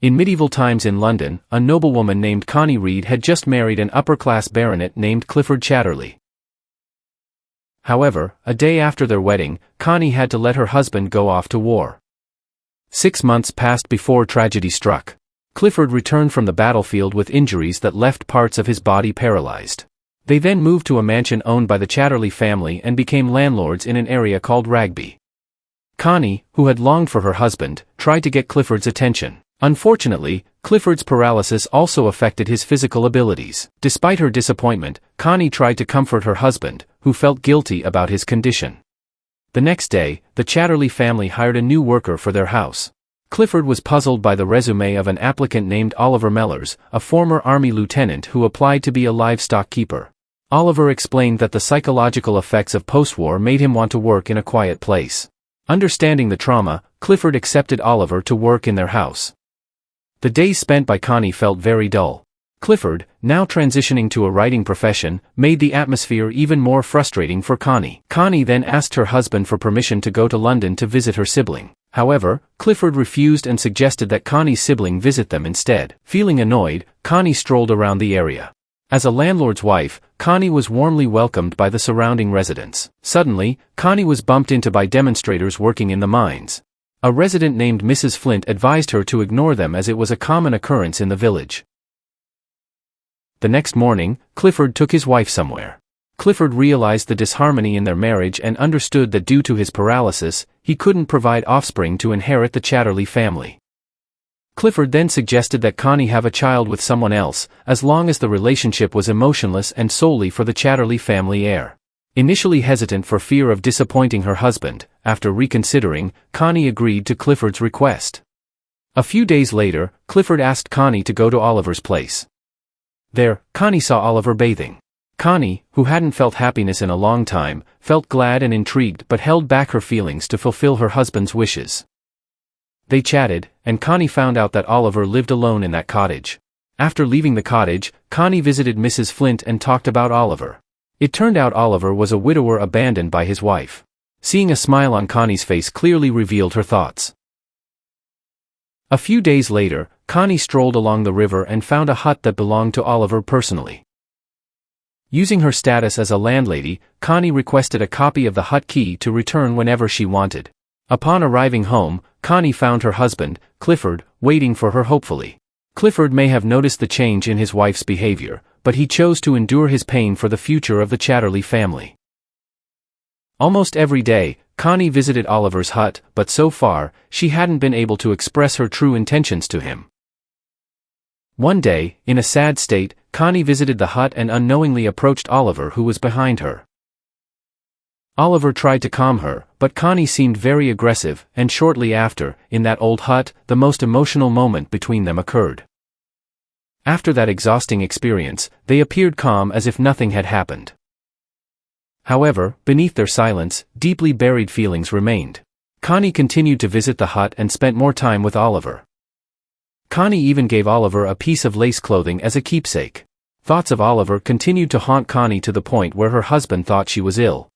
In medieval times in London, a noblewoman named Connie Reed had just married an upper-class baronet named Clifford Chatterley. However, a day after their wedding, Connie had to let her husband go off to war. 6 months passed before tragedy struck. Clifford returned from the battlefield with injuries that left parts of his body paralyzed. They then moved to a mansion owned by the Chatterley family and became landlords in an area called Ragby. Connie, who had longed for her husband, tried to get Clifford's attention. Unfortunately, Clifford's paralysis also affected his physical abilities. Despite her disappointment, Connie tried to comfort her husband, who felt guilty about his condition. The next day, the Chatterley family hired a new worker for their house. Clifford was puzzled by the resume of an applicant named Oliver Mellors, a former army lieutenant who applied to be a livestock keeper. Oliver explained that the psychological effects of post-war made him want to work in a quiet place. Understanding the trauma, Clifford accepted Oliver to work in their house. The days spent by Connie felt very dull. Clifford, now transitioning to a writing profession, made the atmosphere even more frustrating for Connie. Connie then asked her husband for permission to go to London to visit her sibling. However, Clifford refused and suggested that Connie's sibling visit them instead. Feeling annoyed, Connie strolled around the area. As a landlord's wife, Connie was warmly welcomed by the surrounding residents. Suddenly, Connie was bumped into by demonstrators working in the mines. A resident named Mrs. Flint advised her to ignore them as it was a common occurrence in the village. The next morning, Clifford took his wife somewhere. Clifford realized the disharmony in their marriage and understood that due to his paralysis, he couldn't provide offspring to inherit the Chatterley family. Clifford then suggested that Connie have a child with someone else, as long as the relationship was emotionless and solely for the Chatterley family heir. Initially hesitant for fear of disappointing her husband, after reconsidering, Connie agreed to Clifford's request. A few days later, Clifford asked Connie to go to Oliver's place. There, Connie saw Oliver bathing. Connie, who hadn't felt happiness in a long time, felt glad and intrigued but held back her feelings to fulfill her husband's wishes. They chatted, and Connie found out that Oliver lived alone in that cottage. After leaving the cottage, Connie visited Mrs. Flint and talked about Oliver. It turned out Oliver was a widower abandoned by his wife. Seeing a smile on Connie's face clearly revealed her thoughts. A few days later, Connie strolled along the river and found a hut that belonged to Oliver personally. Using her status as a landlady, Connie requested a copy of the hut key to return whenever she wanted. Upon arriving home, Connie found her husband, Clifford, waiting for her hopefully. Clifford may have noticed the change in his wife's behavior, but he chose to endure his pain for the future of the Chatterley family. Almost every day, Connie visited Oliver's hut, but so far, she hadn't been able to express her true intentions to him. One day, in a sad state, Connie visited the hut and unknowingly approached Oliver, who was behind her. Oliver tried to calm her, but Connie seemed very aggressive, and shortly after, in that old hut, the most emotional moment between them occurred. After that exhausting experience, they appeared calm as if nothing had happened. However, beneath their silence, deeply buried feelings remained. Connie continued to visit the hut and spent more time with Oliver. Connie even gave Oliver a piece of lace clothing as a keepsake. Thoughts of Oliver continued to haunt Connie to the point where her husband thought she was ill.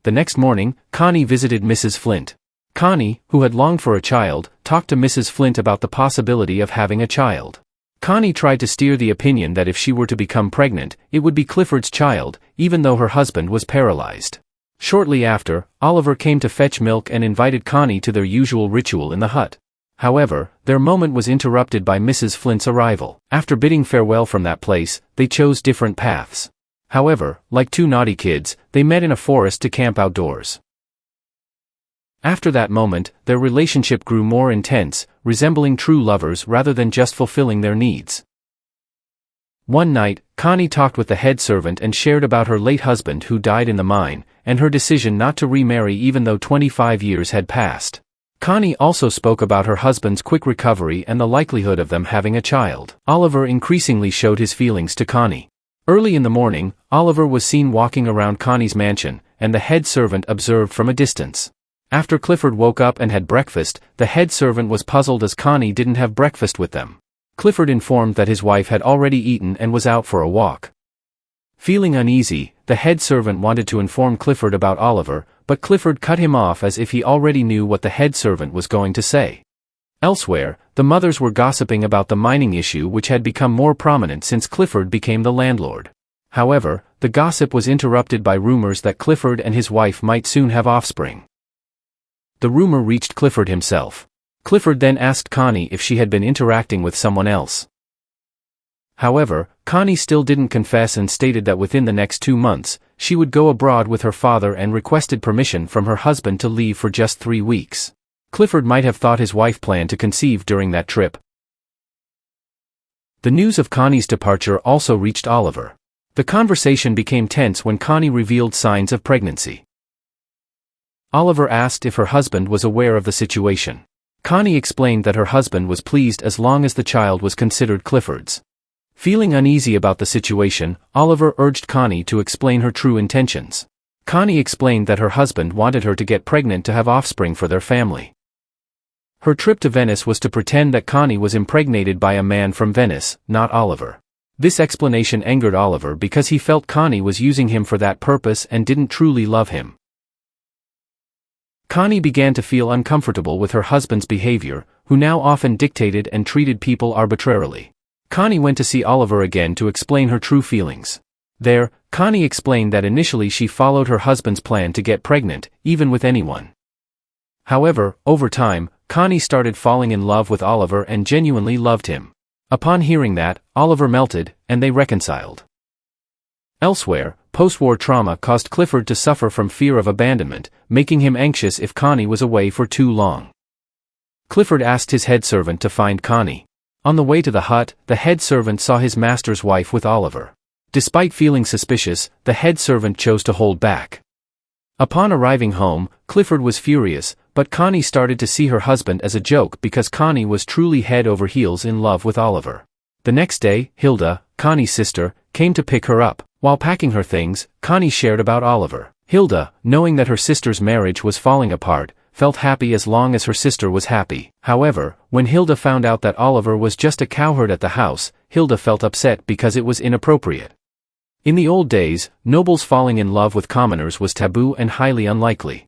The next morning, Connie visited Mrs. Flint. Connie, who had longed for a child, talked to Mrs. Flint about the possibility of having a child. Connie tried to steer the opinion that if she were to become pregnant, it would be Clifford's child, even though her husband was paralyzed. Shortly after, Oliver came to fetch milk and invited Connie to their usual ritual in the hut. However, their moment was interrupted by Mrs. Flint's arrival. After bidding farewell from that place, they chose different paths. However, like two naughty kids, they met in a forest to camp outdoors. After that moment, their relationship grew more intense, resembling true lovers rather than just fulfilling their needs. One night, Connie talked with the head servant and shared about her late husband who died in the mine, and her decision not to remarry even though 25 years had passed. Connie also spoke about her husband's quick recovery and the likelihood of them having a child. Oliver increasingly showed his feelings to Connie. Early in the morning, Oliver was seen walking around Connie's mansion, and the head servant observed from a distance. After Clifford woke up and had breakfast, the head servant was puzzled as Connie didn't have breakfast with them. Clifford informed that his wife had already eaten and was out for a walk. Feeling uneasy, the head servant wanted to inform Clifford about Oliver, but Clifford cut him off as if he already knew what the head servant was going to say. Elsewhere, the mothers were gossiping about the mining issue which had become more prominent since Clifford became the landlord. However, the gossip was interrupted by rumors that Clifford and his wife might soon have offspring. The rumor reached Clifford himself. Clifford then asked Connie if she had been interacting with someone else. However, Connie still didn't confess and stated that within the next 2 months, she would go abroad with her father and requested permission from her husband to leave for just 3 weeks. Clifford might have thought his wife planned to conceive during that trip. The news of Connie's departure also reached Oliver. The conversation became tense when Connie revealed signs of pregnancy. Oliver asked if her husband was aware of the situation. Connie explained that her husband was pleased as long as the child was considered Clifford's. Feeling uneasy about the situation, Oliver urged Connie to explain her true intentions. Connie explained that her husband wanted her to get pregnant to have offspring for their family. Her trip to Venice was to pretend that Connie was impregnated by a man from Venice, not Oliver. This explanation angered Oliver because he felt Connie was using him for that purpose and didn't truly love him. Connie began to feel uncomfortable with her husband's behavior, who now often dictated and treated people arbitrarily. Connie went to see Oliver again to explain her true feelings. There, Connie explained that initially she followed her husband's plan to get pregnant, even with anyone. However, over time, Connie started falling in love with Oliver and genuinely loved him. Upon hearing that, Oliver melted, and they reconciled. Elsewhere, post-war trauma caused Clifford to suffer from fear of abandonment, making him anxious if Connie was away for too long. Clifford asked his head servant to find Connie. On the way to the hut, the head servant saw his master's wife with Oliver. Despite feeling suspicious, the head servant chose to hold back. Upon arriving home, Clifford was furious, but Connie started to see her husband as a joke because Connie was truly head over heels in love with Oliver. The next day, Hilda, Connie's sister, came to pick her up. While packing her things, Connie shared about Oliver. Hilda, knowing that her sister's marriage was falling apart, felt happy as long as her sister was happy. However, when Hilda found out that Oliver was just a cowherd at the house, Hilda felt upset because it was inappropriate. In the old days, nobles falling in love with commoners was taboo and highly unlikely.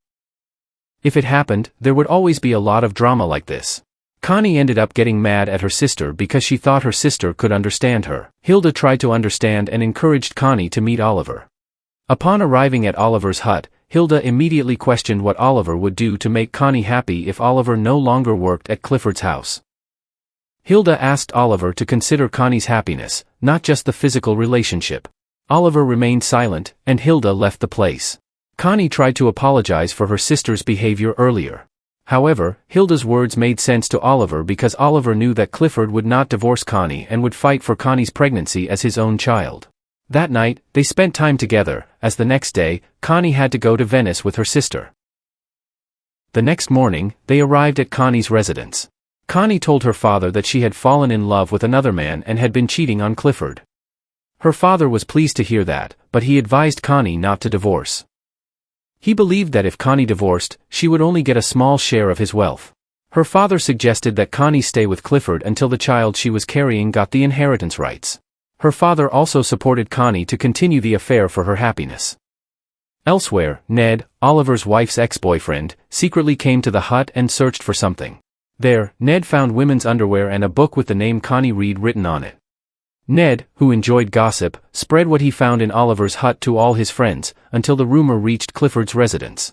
If it happened, there would always be a lot of drama like this. Connie ended up getting mad at her sister because she thought her sister could understand her. Hilda tried to understand and encouraged Connie to meet Oliver. Upon arriving at Oliver's hut, Hilda immediately questioned what Oliver would do to make Connie happy if Oliver no longer worked at Clifford's house. Hilda asked Oliver to consider Connie's happiness, not just the physical relationship. Oliver remained silent, and Hilda left the place. Connie tried to apologize for her sister's behavior earlier. However, Hilda's words made sense to Oliver because Oliver knew that Clifford would not divorce Connie and would fight for Connie's pregnancy as his own child. That night, they spent time together, as the next day, Connie had to go to Venice with her sister. The next morning, they arrived at Connie's residence. Connie told her father that she had fallen in love with another man and had been cheating on Clifford. Her father was pleased to hear that, but he advised Connie not to divorce. He believed that if Connie divorced, she would only get a small share of his wealth. Her father suggested that Connie stay with Clifford until the child she was carrying got the inheritance rights. Her father also supported Connie to continue the affair for her happiness. Elsewhere, Ned, Oliver's wife's ex-boyfriend, secretly came to the hut and searched for something. There, Ned found women's underwear and a book with the name Connie Reed written on it. Ned, who enjoyed gossip, spread what he found in Oliver's hut to all his friends, until the rumor reached Clifford's residence.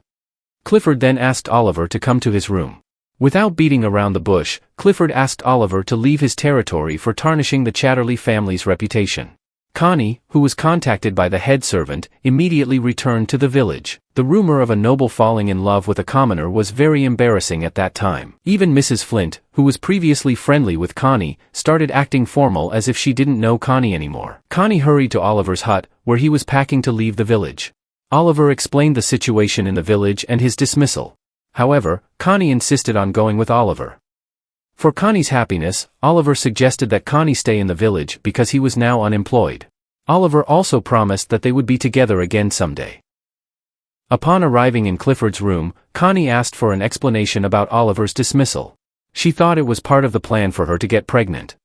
Clifford then asked Oliver to come to his room. Without beating around the bush, Clifford asked Oliver to leave his territory for tarnishing the Chatterley family's reputation. Connie, who was contacted by the head servant, immediately returned to the village. The rumor of a noble falling in love with a commoner was very embarrassing at that time. Even Mrs. Flint, who was previously friendly with Connie, started acting formal as if she didn't know Connie anymore. Connie hurried to Oliver's hut, where he was packing to leave the village. Oliver explained the situation in the village and his dismissal. However, Connie insisted on going with Oliver. For Connie's happiness, Oliver suggested that Connie stay in the village because he was now unemployed. Oliver also promised that they would be together again someday. Upon arriving in Clifford's room, Connie asked for an explanation about Oliver's dismissal. She thought it was part of the plan for her to get pregnant.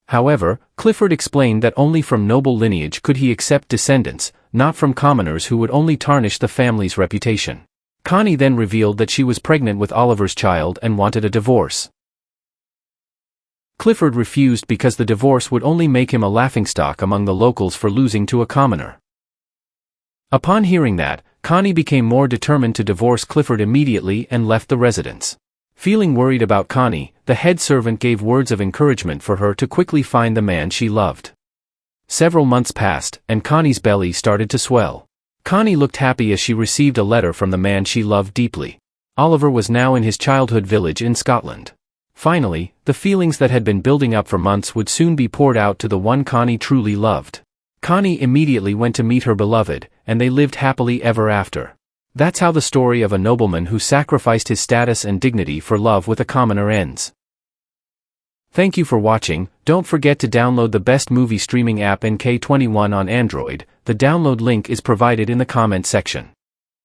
However, Clifford explained that only from noble lineage could he accept descendants, not from commoners who would only tarnish the family's reputation. Connie then revealed that she was pregnant with Oliver's child and wanted a divorce. Clifford refused because the divorce would only make him a laughingstock among the locals for losing to a commoner. Upon hearing that, Connie became more determined to divorce Clifford immediately and left the residence. Feeling worried about Connie, the head servant gave words of encouragement for her to quickly find the man she loved. Several months passed, and Connie's belly started to swell. Connie looked happy as she received a letter from the man she loved deeply. Oliver was now in his childhood village in Scotland. Finally, the feelings that had been building up for months would soon be poured out to the one Connie truly loved. Connie immediately went to meet her beloved, and they lived happily ever after. That's how the story of a nobleman who sacrificed his status and dignity for love with a commoner ends. Thank you for watching. Don't forget to download the best movie streaming app NK21 on Android. The download link is provided in the comment section.